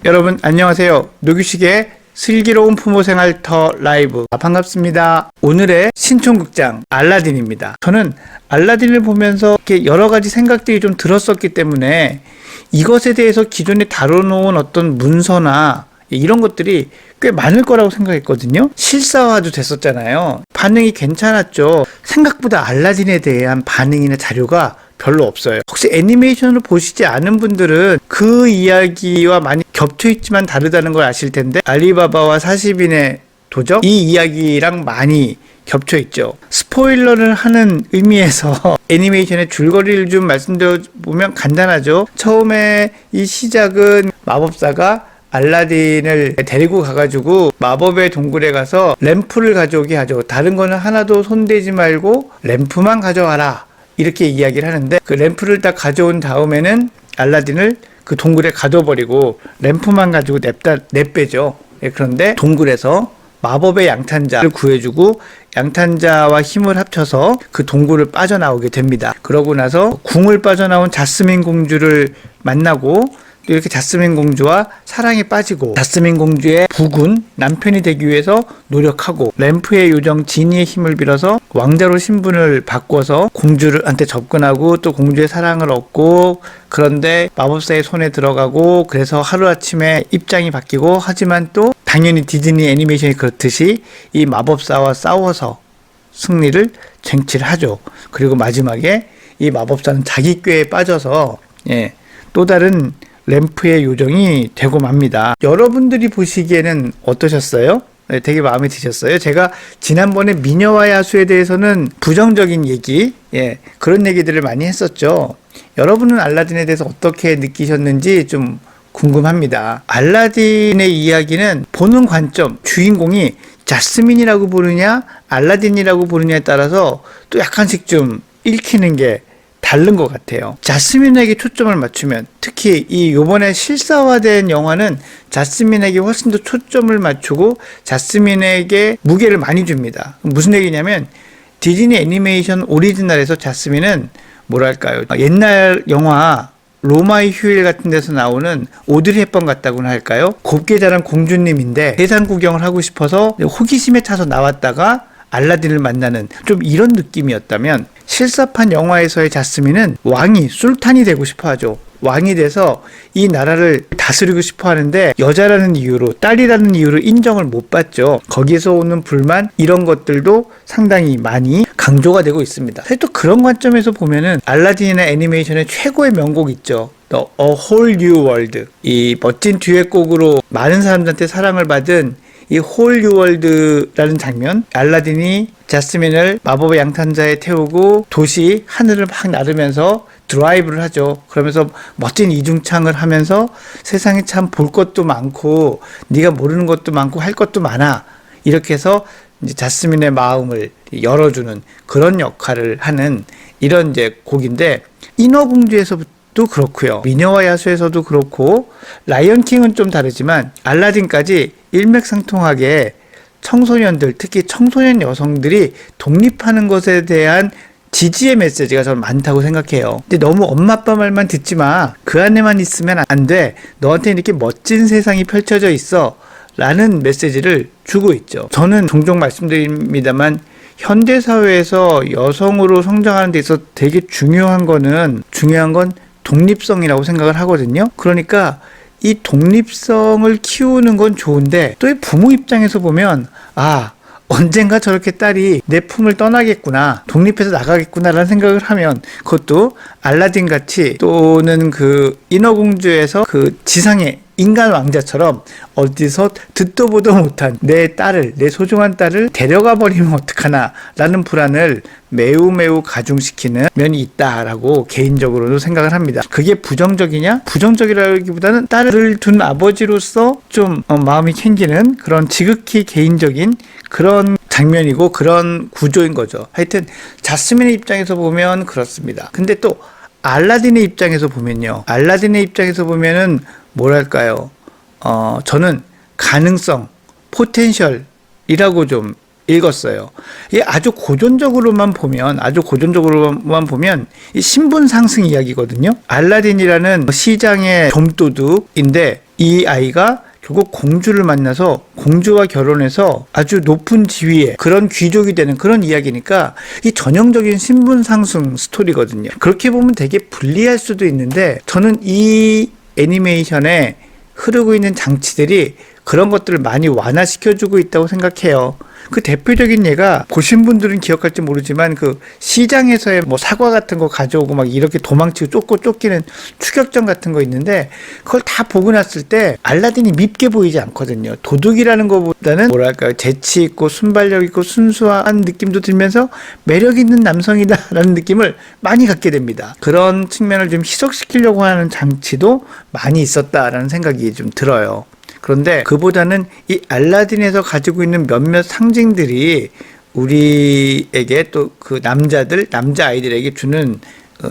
여러분 안녕하세요. 노규식의 슬기로운 부모생활 더 라이브 반갑습니다. 오늘의 신촌극장 알라딘입니다. 저는 알라딘을 보면서 이렇게 여러 가지 생각들이 좀 들었었기 때문에 이것에 대해서 기존에 다뤄놓은 어떤 문서나 이런 것들이 꽤 많을 거라고 생각했거든요. 실사화도 됐었잖아요. 반응이 괜찮았죠. 생각보다 알라딘에 대한 반응이나 자료가 별로 없어요. 혹시 애니메이션으로 보시지 않은 분들은 그 이야기와 많이 겹쳐있지만 다르다는 걸 아실 텐데, 알리바바와 40인의 도적, 이 이야기랑 많이 겹쳐있죠. 스포일러를 하는 의미에서 애니메이션의 줄거리를 좀 말씀드려보면 간단하죠. 처음에 이 시작은 마법사가 알라딘을 데리고 가가지고 마법의 동굴에 가서 램프를 가져오게 하죠. 다른 거는 하나도 손대지 말고 램프만 가져와라, 이렇게 이야기를 하는데, 그 램프를 딱 가져온 다음에는 알라딘을 그 동굴에 가둬버리고 램프만 가지고 내빼죠. 그런데 동굴에서 마법의 양탄자를 구해주고 양탄자와 힘을 합쳐서 그 동굴을 빠져나오게 됩니다. 그러고 나서 궁을 빠져나온 자스민 공주를 만나고, 또 이렇게 자스민 공주와 사랑에 빠지고, 자스민 공주의 부군 남편이 되기 위해서 노력하고, 램프의 요정 지니의 힘을 빌어서 왕자로 신분을 바꿔서 공주한테 접근하고 또 공주의 사랑을 얻고, 그런데 마법사의 손에 들어가고, 그래서 하루아침에 입장이 바뀌고, 하지만 또 당연히 디즈니 애니메이션이 그렇듯이 이 마법사와 싸워서 승리를 쟁취를 하죠. 그리고 마지막에 이 마법사는 자기 꾀에 빠져서 또 다른 램프의 요정이 되고 맙니다. 여러분들이 보시기에는 어떠셨어요? 네, 되게 마음에 드셨어요? 제가 지난번에 미녀와 야수에 대해서는 부정적인 얘기, 그런 얘기들을 많이 했었죠. 여러분은 알라딘에 대해서 어떻게 느끼셨는지 좀 궁금합니다. 알라딘의 이야기는 보는 관점, 주인공이 자스민이라고 부르냐 알라딘이라고 부르냐에 따라서 또 약간씩 좀 읽히는 게 다른 것 같아요. 자스민에게 초점을 맞추면, 특히 이 요번에 실사화된 영화는 자스민에게 훨씬 더 초점을 맞추고 자스민에게 무게를 많이 줍니다. 무슨 얘기냐면, 디즈니 애니메이션 오리지널에서 자스민은 뭐랄까요, 옛날 영화 로마의 휴일 같은 데서 나오는 오드리 헵번 같다고나 할까요? 곱게 자란 공주님인데 세상 구경을 하고 싶어서 호기심에 차서 나왔다가 알라딘을 만나는, 좀 이런 느낌이었다면, 실사판 영화에서의 자스민은 왕이, 술탄이 되고 싶어 하죠. 왕이 돼서 이 나라를 다스리고 싶어 하는데 여자라는 이유로, 딸이라는 이유로 인정을 못 받죠. 거기서 오는 불만, 이런 것들도 상당히 많이 강조가 되고 있습니다. 사실 또 그런 관점에서 보면은 알라딘이나 애니메이션의 최고의 명곡 있죠. The A Whole New World. 이 멋진 듀엣곡으로 많은 사람들한테 사랑을 받은 이 홀 뉴월드라는 장면, 알라딘이 자스민을 마법의 양탄자에 태우고 도시 하늘을 막 나르면서 드라이브를 하죠. 그러면서 멋진 이중창을 하면서 세상에 참 볼 것도 많고 네가 모르는 것도 많고 할 것도 많아, 이렇게 해서 이제 자스민의 마음을 열어주는 그런 역할을 하는 이런 이제 곡인데, 인어공주에서부터 도 그렇고요, 미녀와 야수에서도 그렇고, 라이언킹은 좀 다르지만 알라딘까지 일맥상통하게 청소년들, 특히 청소년 여성들이 독립하는 것에 대한 지지의 메시지가 저는 많다고 생각해요. 근데 너무 엄마 아빠 말만 듣지 마, 그 안에만 있으면 안 돼, 너한테 이렇게 멋진 세상이 펼쳐져 있어 라는 메시지를 주고 있죠. 저는 종종 말씀드립니다만, 현대사회에서 여성으로 성장하는 데 있어서 되게 중요한 건 독립성이라고 생각을 하거든요. 그러니까 이 독립성을 키우는 건 좋은데, 또 이 부모 입장에서 보면, 언젠가 저렇게 딸이 내 품을 떠나겠구나, 독립해서 나가겠구나 라는 생각을 하면, 그것도 알라딘 같이, 또는 그 인어공주에서 그 지상의 인간 왕자처럼 어디서 듣도 보도 못한 내 딸을, 내 소중한 딸을 데려가 버리면 어떡하나 라는 불안을 매우 가중시키는 면이 있다라고 개인적으로도 생각을 합니다. 그게 부정적이냐? 부정적이라기보다는 딸을 둔 아버지로서 좀 마음이 챙기는 그런 지극히 개인적인 그런 장면이고 그런 구조인 거죠. 하여튼 자스민의 입장에서 보면 그렇습니다. 근데 또 알라딘의 입장에서 보면요, 알라딘의 입장에서 보면은 뭐랄까요, 저는 가능성, 포텐셜이라고 좀 읽었어요. 이게 아주 고전적으로만 보면 이 신분 상승 이야기거든요. 알라딘이라는 시장의 좀도둑인데 이 아이가 결국 공주를 만나서 공주와 결혼해서 아주 높은 지위에 그런 귀족이 되는 그런 이야기니까 이 전형적인 신분 상승 스토리거든요. 그렇게 보면 되게 불리할 수도 있는데 저는 이 애니메이션에 흐르고 있는 장치들이 그런 것들을 많이 완화시켜주고 있다고 생각해요. 그 대표적인 예가 보신 분들은 기억할지 모르지만 그 시장에서의 뭐 사과 같은 거 가져오고 막 이렇게 도망치고 쫓기는 추격전 같은 거 있는데 그걸 다 보고 났을 때 알라딘이 밉게 보이지 않거든요. 도둑이라는 것보다는 뭐랄까요, 재치 있고 순발력 있고 순수한 느낌도 들면서 매력 있는 남성이다라는 느낌을 많이 갖게 됩니다. 그런 측면을 좀 희석시키려고 하는 장치도 많이 있었다라는 생각이 좀 들어요. 그런데 그보다는 이 알라딘에서 가지고 있는 몇몇 상징들이 우리에게 또 그 남자아이들에게 주는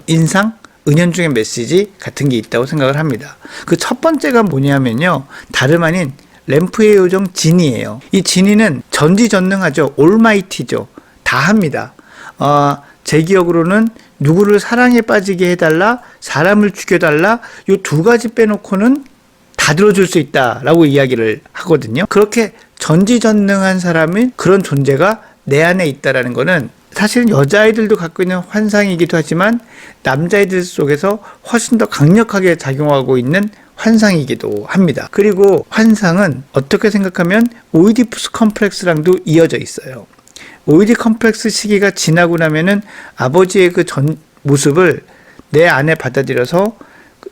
인상, 은연중의 메시지 같은 게 있다고 생각을 합니다. 그 첫 번째가 뭐냐면요, 다름 아닌 램프의 요정 지니예요. 이 지니는 전지전능하죠. 올마이티죠. 다 합니다. 제 기억으로는 누구를 사랑에 빠지게 해달라, 사람을 죽여달라, 요 두 가지 빼놓고는 다 들어줄 수 있다라고 이야기를 하거든요. 그렇게 전지전능한 사람이 그런 존재가 내 안에 있다라는 거는 사실은 여자아이들도 갖고 있는 환상이기도 하지만 남자아이들 속에서 훨씬 더 강력하게 작용하고 있는 환상이기도 합니다. 그리고 환상은 어떻게 생각하면 오이디푸스 컴플렉스랑도 이어져 있어요. 오이디 컴플렉스 시기가 지나고 나면은 아버지의 그 모습을 내 안에 받아들여서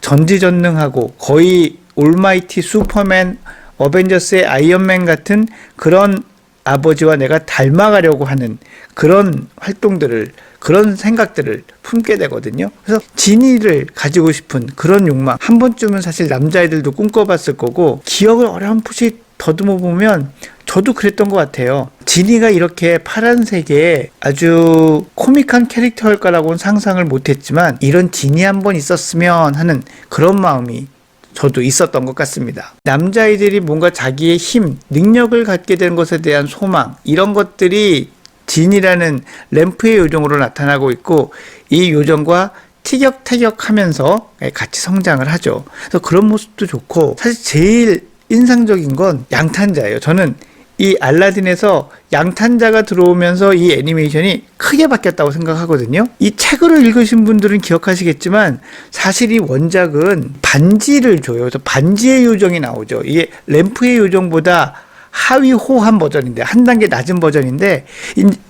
전지전능하고 거의 올마이티 슈퍼맨, 어벤져스의 아이언맨 같은 그런 아버지와 내가 닮아가려고 하는 그런 활동들을, 그런 생각들을 품게 되거든요. 그래서 지니를 가지고 싶은 그런 욕망, 한 번쯤은 사실 남자애들도 꿈꿔봤을 거고, 기억을 어렴풋이 더듬어 보면 저도 그랬던 것 같아요. 지니가 이렇게 파란색의 아주 코믹한 캐릭터일 거라고는 상상을 못했지만 이런 지니 한번 있었으면 하는 그런 마음이 저도 있었던 것 같습니다. 남자아이들이 뭔가 자기의 힘, 능력을 갖게 된 것에 대한 소망, 이런 것들이 진이라는 램프의 요정으로 나타나고 있고, 이 요정과 티격태격하면서 같이 성장을 하죠. 그래서 그런 모습도 좋고, 사실 제일 인상적인 건 양탄자예요. 저는 이 알라딘에서 양탄자가 들어오면서 이 애니메이션이 크게 바뀌었다고 생각하거든요. 이 책을 읽으신 분들은 기억하시겠지만 사실 이 원작은 반지를 줘요. 그래서 반지의 요정이 나오죠. 이게 램프의 요정보다 하위 호한 버전인데, 한 단계 낮은 버전인데,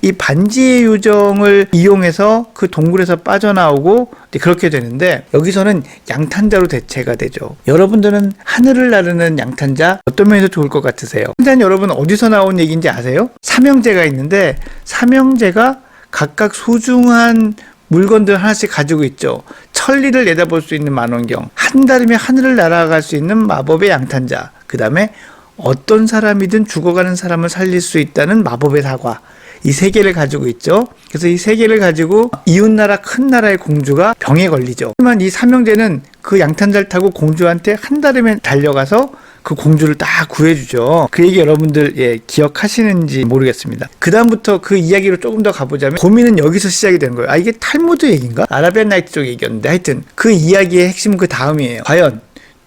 이 반지의 요정을 이용해서 그 동굴에서 빠져나오고 그렇게 되는데, 여기서는 양탄자로 대체가 되죠. 여러분들은 하늘을 나르는 양탄자 어떤 면에서 좋을 것 같으세요? 양탄자는 여러분 어디서 나온 얘기인지 아세요? 삼형제가 있는데, 삼형제가 각각 소중한 물건들 하나씩 가지고 있죠. 천리를 내다볼 수 있는 만원경, 한달이면 하늘을 날아갈 수 있는 마법의 양탄자, 그 다음에 어떤 사람이든 죽어가는 사람을 살릴 수 있다는 마법의 사과, 이 세 개를 가지고 있죠. 그래서 이 세 개를 가지고 이웃나라 큰 나라의 공주가 병에 걸리죠. 하지만 이 삼형제는 그 양탄자를 타고 공주한테 한 달이면 달려가서 그 공주를 딱 구해주죠. 그 얘기 여러분들 기억하시는지 모르겠습니다. 그 다음부터 그 이야기로 조금 더 가보자면 고민은 여기서 시작이 되는 거예요. 이게 탈무드 얘기인가? 아라비안 나이트 쪽 얘기였는데, 하여튼 그 이야기의 핵심은 그 다음이에요. 과연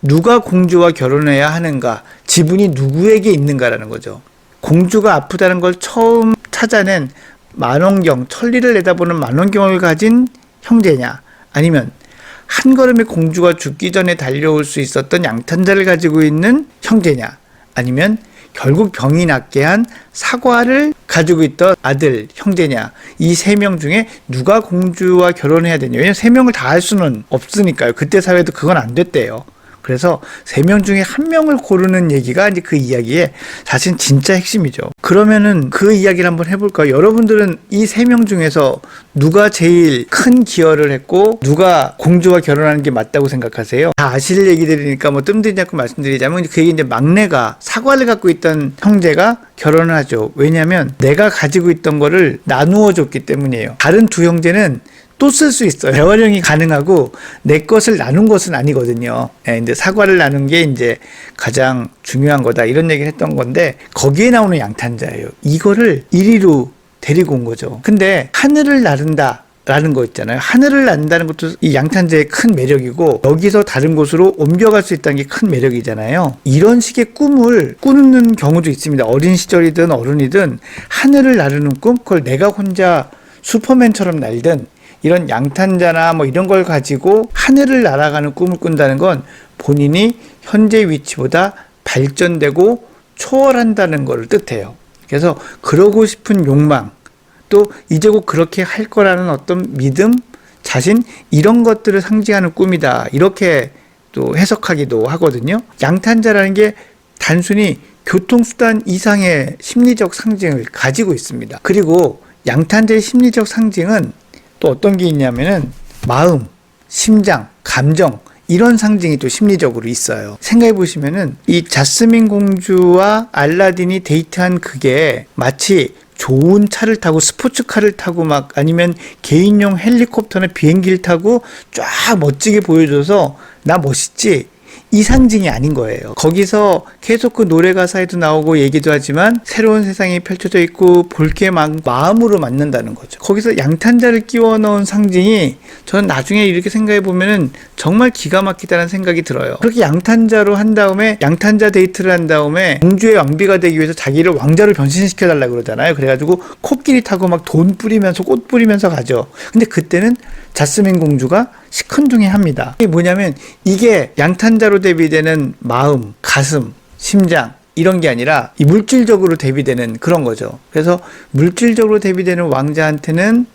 누가 공주와 결혼해야 하는가, 지분이 누구에게 있는가라는 거죠. 공주가 아프다는 걸 처음 찾아낸 만원경, 천리를 내다보는 만원경을 가진 형제냐, 아니면 한 걸음에 공주가 죽기 전에 달려올 수 있었던 양탄자를 가지고 있는 형제냐, 아니면 결국 병이 낫게 한 사과를 가지고 있던 아들, 형제냐, 이 세 명 중에 누가 공주와 결혼해야 되냐. 왜냐면 세 명을 다 할 수는 없으니까요. 그때 사회도 그건 안 됐대요. 그래서 세 명 중에 한 명을 고르는 얘기가 이제 그 이야기의 사실 진짜 핵심이죠. 그러면은 그 이야기를 한번 해볼까요? 여러분들은 이 세 명 중에서 누가 제일 큰 기여를 했고 누가 공주와 결혼하는 게 맞다고 생각하세요? 다 아실 얘기들이니까 뭐 뜸들이지 않고 말씀드리자면, 그게 이제 막내가 사과를 갖고 있던 형제가 결혼을 하죠. 왜냐하면 내가 가지고 있던 거를 나누어 줬기 때문이에요. 다른 두 형제는 또 쓸 수 있어요. 재활용이 가능하고 내 것을 나눈 것은 아니거든요. 근데 사과를 나눈 게 이제 가장 중요한 거다, 이런 얘기를 했던 건데, 거기에 나오는 양탄자예요. 이거를 이리로 데리고 온 거죠. 근데 하늘을 나른다, 라는 거 있잖아요. 하늘을 난다는 것도 이 양탄자의 큰 매력이고 여기서 다른 곳으로 옮겨갈 수 있다는 게 큰 매력이잖아요. 이런 식의 꿈을 꾸는 경우도 있습니다. 어린 시절이든 어른이든 하늘을 나르는 꿈, 그걸 내가 혼자 슈퍼맨처럼 날든 이런 양탄자나 뭐 이런 걸 가지고 하늘을 날아가는 꿈을 꾼다는 건 본인이 현재 위치보다 발전되고 초월한다는 걸 뜻해요. 그래서 그러고 싶은 욕망, 또 이제 곧 그렇게 할 거라는 어떤 믿음, 자신, 이런 것들을 상징하는 꿈이다. 이렇게 또 해석하기도 하거든요. 양탄자라는 게 단순히 교통수단 이상의 심리적 상징을 가지고 있습니다. 그리고 양탄자의 심리적 상징은 또 어떤 게 있냐면은 마음, 심장, 감정, 이런 상징이 또 심리적으로 있어요. 생각해 보시면은 이 자스민 공주와 알라딘이 데이트한 그게 마치 좋은 차를 타고 스포츠카를 타고 막 아니면 개인용 헬리콥터나 비행기를 타고 쫙 멋지게 보여줘서 나 멋있지? 이 상징이 아닌 거예요. 거기서 계속 그 노래 가사에도 나오고 얘기도 하지만 새로운 세상이 펼쳐져 있고 볼 게 마음으로 맞는다는 거죠. 거기서 양탄자를 끼워 넣은 상징이 저는 나중에 이렇게 생각해 보면은 정말 기가 막히다는 생각이 들어요. 그렇게 양탄자로 한 다음에 양탄자 데이트를 한 다음에 공주의 왕비가 되기 위해서 자기를 왕자로 변신시켜 달라고 그러잖아요. 그래가지고 코끼리 타고 막 돈 뿌리면서 꽃 뿌리면서 가죠. 근데 그때는 자스민 공주가 시큰둥해합니다. 이게 뭐냐면 이게 양탄자로 대비되는 마음, 가슴, 심장 이런 게 아니라 이 물질적으로 대비되는 그런 거죠. 그래서 물질적으로 대비되는 왕자한테는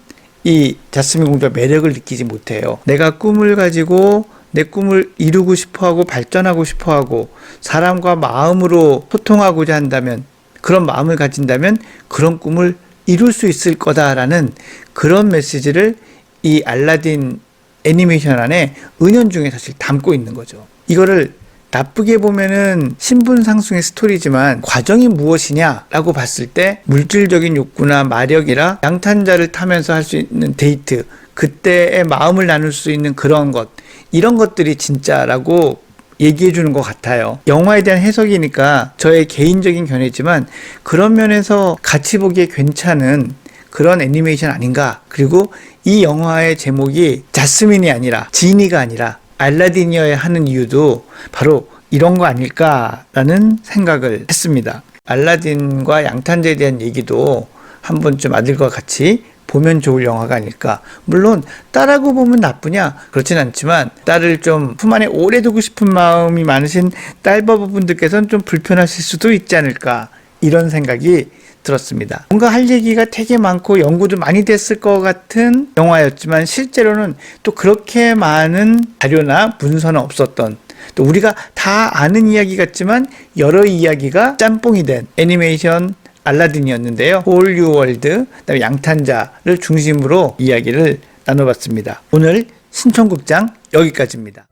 이 자스민 공주가 매력을 느끼지 못해요. 내가 꿈을 가지고 내 꿈을 이루고 싶어하고 발전하고 싶어하고 사람과 마음으로 소통하고자 한다면, 그런 마음을 가진다면 그런 꿈을 이룰 수 있을 거다라는 그런 메시지를 이 알라딘 애니메이션 안에 은연중에 사실 담고 있는 거죠. 이거를 나쁘게 보면은 신분상승의 스토리지만 과정이 무엇이냐라고 봤을 때 물질적인 욕구나 마력이라 양탄자를 타면서 할 수 있는 데이트, 그때의 마음을 나눌 수 있는 그런 것, 이런 것들이 진짜라고 얘기해 주는 것 같아요. 영화에 대한 해석이니까 저의 개인적인 견해지만 그런 면에서 같이 보기에 괜찮은 그런 애니메이션 아닌가. 그리고 이 영화의 제목이 자스민이 아니라 지니가 아니라 알라딘이어야 하는 이유도 바로 이런 거 아닐까라는 생각을 했습니다. 알라딘과 양탄자에 대한 얘기도 한 번쯤 아들과 같이 보면 좋을 영화가 아닐까. 물론 딸하고 보면 나쁘냐? 그렇진 않지만 딸을 좀 품 안에 오래 두고 싶은 마음이 많으신 딸바보분들께서는 좀 불편하실 수도 있지 않을까, 이런 생각이 들었습니다. 뭔가 할 얘기가 되게 많고 연구도 많이 됐을 것 같은 영화였지만 실제로는 또 그렇게 많은 자료나 문서는 없었던, 또 우리가 다 아는 이야기 같지만 여러 이야기가 짬뽕이 된 애니메이션 알라딘이었는데요. 홀 뉴 월드, 그다음에 양탄자를 중심으로 이야기를 나눠봤습니다. 오늘 신청극장 여기까지입니다.